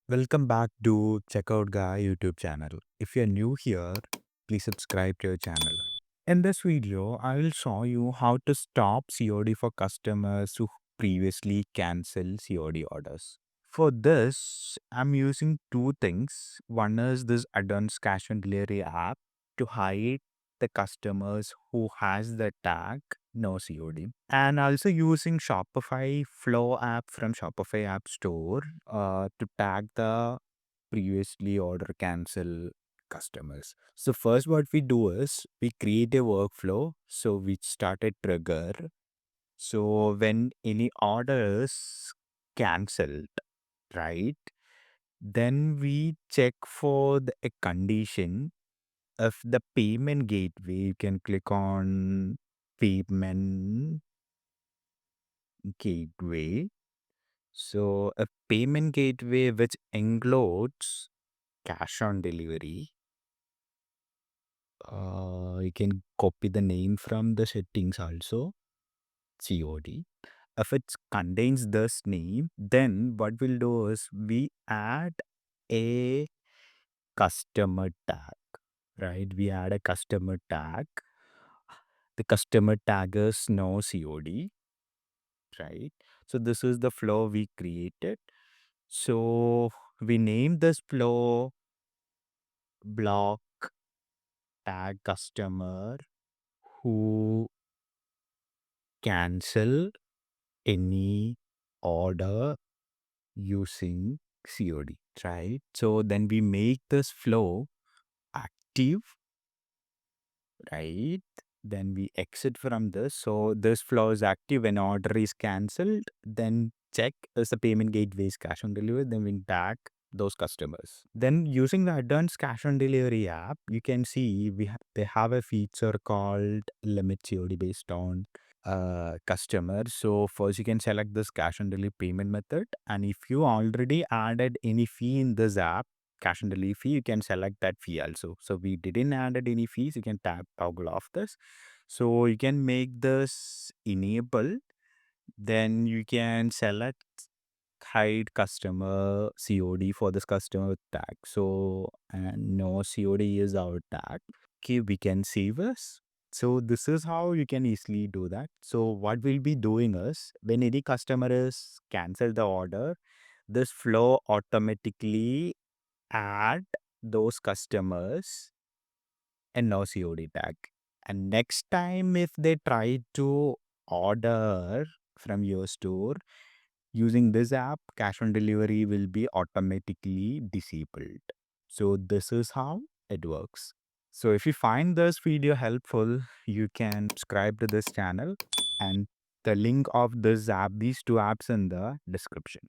Welcome back to Checkout Guy YouTube channel. If you're new here, please subscribe to your channel. In this video, I will show you how to stop COD for customers who previously cancelled COD orders. For this, I'm using two things. One is this advanced cash and delivery app to hide the customers who has the tag no COD, and also using Shopify Flow app from Shopify App Store to tag the previously order cancel customers. So first what we do is we create a workflow. So we start a trigger. So when any order is cancelled, right? Then we check for a condition of the payment gateway. You can click on payment gateway. So a payment gateway which includes cash on delivery. You can copy the name from the settings also, COD. If it contains this name, then what we'll do is we add a customer tag, right? We add a customer tag. The customer tag is no COD, right? So this is the flow we created. So we name this flow block tag customer who cancel any order using COD, right? So then we make this flow active, right? Then we exit from this. So this flow is active when order is cancelled. Then check is the payment gateways cash on delivery. Then we tag those customers. Then using the advanced cash on delivery app, you can see they have a feature called limit COD based on customer. So first you can select this cash on delivery payment method, and if you already added any fee in this app, cash on delivery fee, you can select that fee also. So we didn't added any fees, you can toggle off this. So you can make this enable. Then you can select hide customer COD for this customer tag. So and no COD is our tag. Okay, we can save this. So this is how you can easily do that. So what we'll be doing is when any customer is cancel the order, this flow automatically add those customers and no COD tag. And next time if they try to order from your store using this app, cash on delivery will be automatically disabled. So this is how it works. So if you find this video helpful, you can subscribe to this channel, and the link of this app, these two apps in the description.